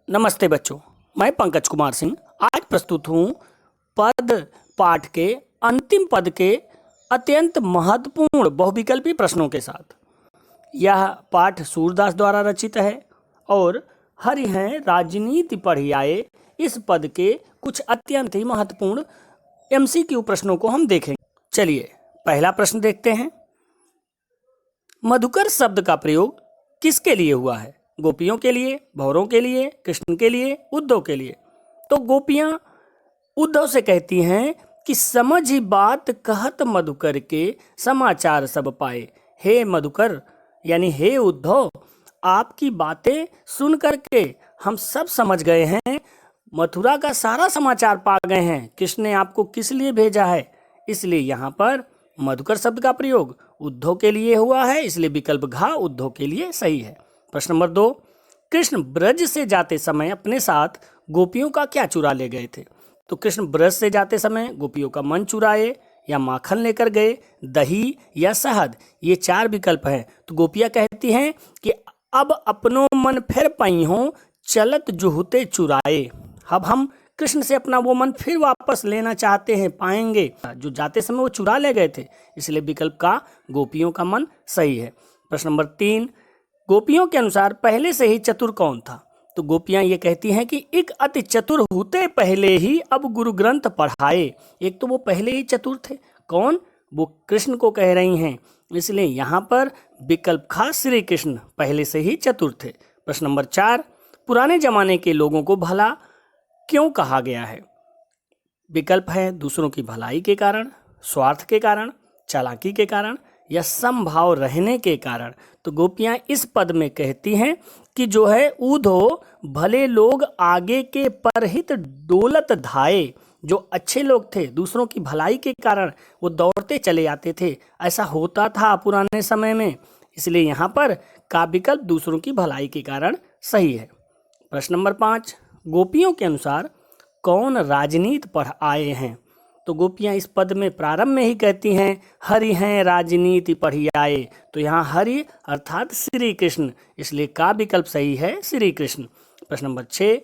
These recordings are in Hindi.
नमस्ते बच्चों, मैं पंकज कुमार सिंह आज प्रस्तुत हूँ पद पाठ के अंतिम पद के अत्यंत महत्वपूर्ण बहुविकल्पी प्रश्नों के साथ। यह पाठ सूरदास द्वारा रचित है और हरि हैं राजनीति पढ़ी आए इस पद के कुछ अत्यंत ही महत्वपूर्ण MCQ प्रश्नों को हम देखेंगे। चलिए पहला प्रश्न देखते हैं। मधुकर शब्द का प्रयोग किसके लिए हुआ है? गोपियों के लिए, भौरों के लिए, कृष्ण के लिए, उद्धव के लिए। तो गोपियां उद्धव से कहती हैं कि समझ ही बात कहत मधुकर के समाचार सब पाए। हे मधुकर यानी हे उद्धव, आपकी बातें सुन करके हम सब समझ गए हैं, मथुरा का सारा समाचार पा गए हैं, कृष्ण ने आपको किस लिए भेजा है। इसलिए यहाँ पर मधुकर शब्द का प्रयोग उद्धव के लिए हुआ है, इसलिए विकल्प घ उद्धव के लिए सही है। प्रश्न नंबर 2, कृष्ण ब्रज से जाते समय अपने साथ गोपियों का क्या चुरा ले गए थे? तो कृष्ण ब्रज से जाते समय गोपियों का मन चुराए या माखन लेकर गए, दही या शहद, ये 4 विकल्प हैं। तो गोपियां कहती हैं कि अब अपनो मन फिर पई हो, चलत जुहुते चुराए। अब हम कृष्ण से अपना वो मन फिर वापस लेना चाहते हैं, पाएंगे। जो जाते समय वो चुरा ले गए थे, इसलिए विकल्प का गोपियों का मन सही है। प्रश्न नंबर 3, गोपियों के अनुसार पहले से ही चतुर कौन था? तो गोपियां ये कहती हैं कि एक अति चतुर होते पहले ही अब गुरु ग्रंथ पढ़ाए। एक तो वो पहले ही चतुर थे, कौन? वो कृष्ण को कह रही हैं, इसलिए यहाँ पर विकल्प खास श्री कृष्ण पहले से ही चतुर थे। प्रश्न नंबर 4, पुराने जमाने के लोगों को भला क्यों कहा गया है? विकल्प है दूसरों की भलाई के कारण, स्वार्थ के कारण, चालाकी के कारण या समभाव रहने के कारण। तो गोपियां इस पद में कहती हैं कि जो है ऊधो भले लोग आगे के परहित डोलत धाये। जो अच्छे लोग थे, दूसरों की भलाई के कारण वो दौड़ते चले आते थे, ऐसा होता था पुराने समय में, इसलिए यहाँ पर का विकल्प दूसरों की भलाई के कारण सही है। प्रश्न नंबर 5, गोपियों के अनुसार कौन राजनीति पढ़ आए हैं? तो गोपियां इस पद में प्रारंभ में ही कहती हैं हरि हैं राजनीति पढ़ी आए। तो यहाँ हरि अर्थात श्री कृष्ण, इसलिए का विकल्प सही है श्री कृष्ण। प्रश्न नंबर 6,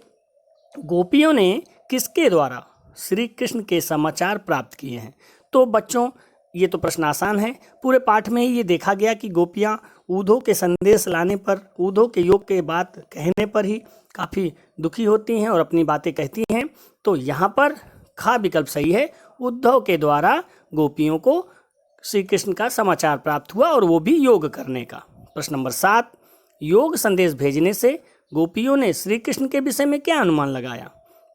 गोपियों ने किसके द्वारा श्री कृष्ण के समाचार प्राप्त किए हैं? तो बच्चों ये तो प्रश्न आसान है, पूरे पाठ में ही ये देखा गया कि गोपियां उद्धव के संदेश लाने पर, उद्धव के योग के बात कहने पर ही काफ़ी दुखी होती हैं और अपनी बातें कहती हैं। तो यहाँ पर खा विकल्प सही है, उद्धव के द्वारा गोपियों को श्री कृष्ण का समाचार प्राप्त हुआ और वो भी योग करने का। प्रश्न नंबर 7, योग संदेश भेजने से गोपियों ने श्री कृष्ण के विषय में क्या अनुमान लगाया?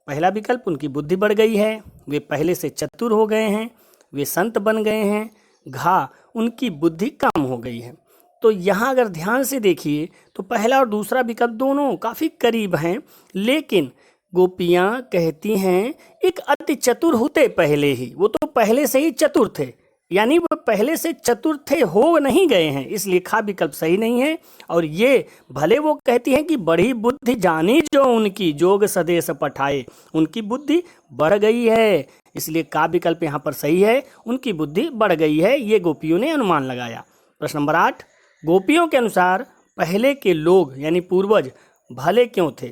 पहला विकल्प उनकी बुद्धि बढ़ गई है, वे पहले से चतुर हो गए हैं, वे संत बन गए हैं, घा उनकी बुद्धि कम हो गई है। तो यहाँ अगर ध्यान से देखिए तो पहला और दूसरा विकल्प दोनों काफ़ी करीब हैं, लेकिन गोपियाँ कहती हैं एक अति चतुर होते पहले ही, वो तो पहले से ही चतुर थे, यानी वो पहले से चतुर थे, हो नहीं गए हैं, इसलिए खा विकल्प सही नहीं है। और ये भले वो कहती हैं कि बड़ी बुद्धि जानी जो उनकी, जोग सदेश पठाए, उनकी बुद्धि बढ़ गई है, इसलिए का विकल्प यहाँ पर सही है, उनकी बुद्धि बढ़ गई है, ये गोपियों ने अनुमान लगाया। प्रश्न नंबर 8, गोपियों के अनुसार पहले के लोग यानी पूर्वज भले क्यों थे?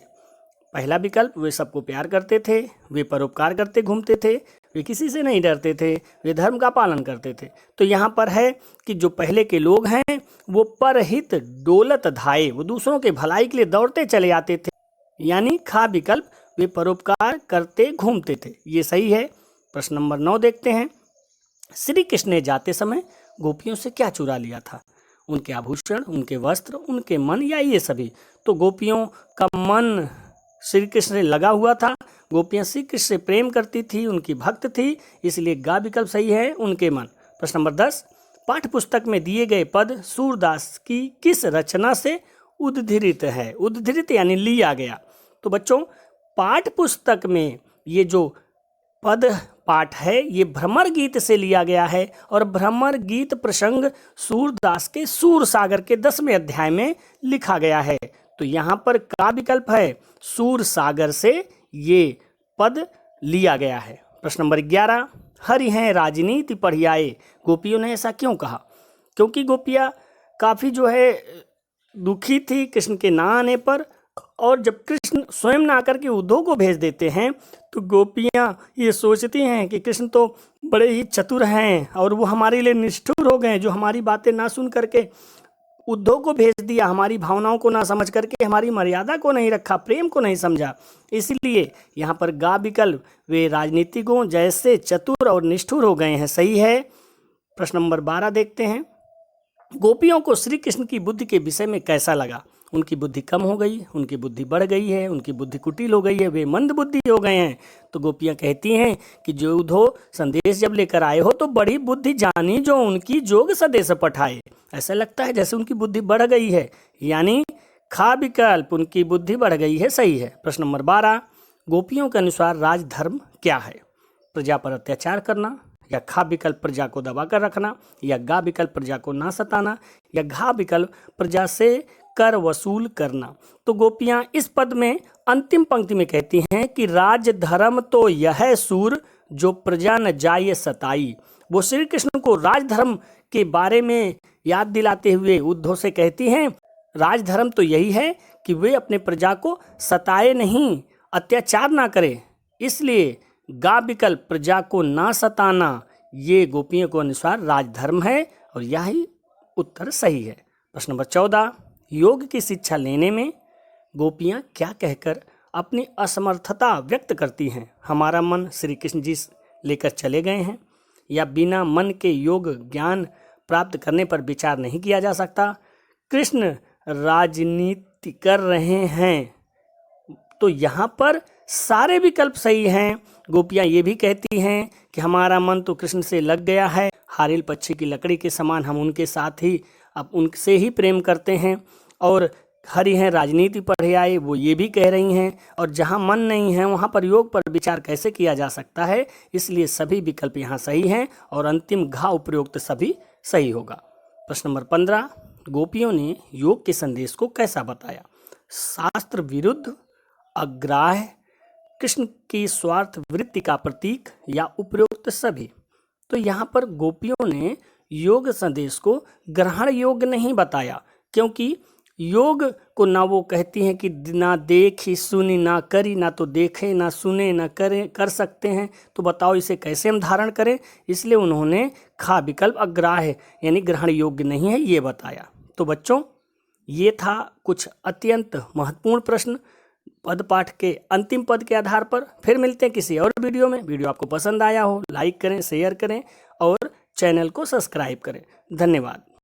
पहला विकल्प वे सबको प्यार करते थे, वे परोपकार करते घूमते थे, वे किसी से नहीं डरते थे, वे धर्म का पालन करते थे। तो यहाँ पर है कि जो पहले के लोग हैं वो परहित डोलत धाये, वो दूसरों के भलाई के लिए दौड़ते चले आते थे, यानी खा विकल्प वे परोपकार करते घूमते थे, ये सही है। प्रश्न नंबर 9 देखते हैं। श्री कृष्ण ने जाते समय गोपियों से क्या चुरा लिया था? उनके आभूषण, उनके वस्त्र, उनके मन या ये सभी? तो गोपियों का मन श्री कृष्ण से लगा हुआ था, गोपियां श्री कृष्ण से प्रेम करती थी, उनकी भक्त थी, इसलिए गा विकल्प सही है, उनके मन। प्रश्न नंबर 10, पाठ्य पुस्तक में दिए गए पद सूरदास की किस रचना से उद्धृत है? उद्धृत यानी लिया गया। तो बच्चों पाठ्य पुस्तक में ये जो पद पाठ है ये भ्रमर गीत से लिया गया है और भ्रमर गीत प्रसंग सूरदास के सूर सागर के 10वें अध्याय में लिखा गया है। तो यहाँ पर का विकल्प है, सूर सागर से ये पद लिया गया है। प्रश्न नंबर 11, हरि हैं राजनीति पढ़ी आए, गोपियों ने ऐसा क्यों कहा? क्योंकि गोपियाँ काफ़ी जो है दुखी थी कृष्ण के ना आने पर, और जब कृष्ण स्वयं ना आकर के उद्धव को भेज देते हैं तो गोपियाँ ये सोचती हैं कि कृष्ण तो बड़े ही चतुर हैं और वो हमारे लिए निष्ठुर हो गए, जो हमारी बातें ना सुन करके उद्धव को भेज दिया, हमारी भावनाओं को ना समझ करके हमारी मर्यादा को नहीं रखा, प्रेम को नहीं समझा। इसलिए यहाँ पर गा विकल्प वे राजनीतिकों जैसे चतुर और निष्ठुर हो गए हैं, सही है। प्रश्न नंबर 12 देखते हैं। गोपियों को श्री कृष्ण की बुद्धि के विषय में कैसा लगा? उनकी बुद्धि कम हो गई, उनकी बुद्धि बढ़ गई है, उनकी बुद्धि कुटिल हो गई है, वे मंद बुद्धि हो गए हैं। तो गोपियाँ कहती हैं कि जो उद्धव संदेश जब लेकर आए हो तो बड़ी बुद्धि जानी जो उनकी जोग सदेश पठाए। ऐसा लगता है जैसे उनकी बुद्धि बढ़ गई है, यानी खा विकल्प उनकी बुद्धि बढ़ गई है, सही है। प्रश्न नंबर 12, गोपियों के अनुसार राजधर्म क्या है? प्रजा पर अत्याचार करना, या खा विकल्प प्रजा को दबा कर रखना, या गा विकल्प प्रजा को ना सताना, या घा विकल्प प्रजा से कर वसूल करना। तो गोपियां इस पद में अंतिम पंक्ति में कहती हैं कि राजधर्म तो यह सूर जो प्रजा न जाए सताई। वो श्री कृष्ण को राजधर्म के बारे में याद दिलाते हुए उद्धव से कहती हैं राजधर्म तो यही है कि वे अपने प्रजा को सताए नहीं, अत्याचार ना करे। इसलिए गा विकल्प प्रजा को ना सताना ये गोपियों को अनुसार राजधर्म है और यही उत्तर सही है। प्रश्न नंबर 14, योग की शिक्षा लेने में गोपियाँ क्या कहकर अपनी असमर्थता व्यक्त करती हैं? हमारा मन श्री कृष्ण जी लेकर चले गए हैं, या बिना मन के योग ज्ञान प्राप्त करने पर विचार नहीं किया जा सकता, कृष्ण राजनीति कर रहे हैं। तो यहाँ पर सारे विकल्प सही हैं। गोपियाँ ये भी कहती हैं कि हमारा मन तो कृष्ण से लग गया है, हारिल पक्षी की लकड़ी के समान हम उनके साथ ही अब उनसे ही प्रेम करते हैं, और हरि हैं राजनीति पढ़े आए, वो ये भी कह रही हैं। और जहाँ मन नहीं है वहाँ पर योग पर विचार कैसे किया जा सकता है? इसलिए सभी विकल्प यहाँ सही हैं और अंतिम घा उपयुक्त सभी सही होगा। प्रश्न नंबर 15, गोपियों ने योग के संदेश को कैसा बताया? शास्त्र विरुद्ध, अग्राह्य, कृष्ण की स्वार्थ वृत्ति का प्रतीक, या उपरोक्त सभी। तो यहाँ पर गोपियों ने योग संदेश को ग्रहण योग्य नहीं बताया, क्योंकि योग को ना वो कहती हैं कि ना देखी सुनी ना करी, ना तो देखे ना सुने ना करें कर सकते हैं, तो बताओ इसे कैसे हम धारण करें। इसलिए उन्होंने खा विकल्प अग्राह्य यानी ग्रहण योग्य नहीं है ये बताया। तो बच्चों ये था कुछ अत्यंत महत्वपूर्ण प्रश्न पद पाठ के अंतिम पद के आधार पर। फिर मिलते हैं किसी और वीडियो में। वीडियो आपको पसंद आया हो लाइक करें, शेयर करें और चैनल को सब्सक्राइब करें। धन्यवाद।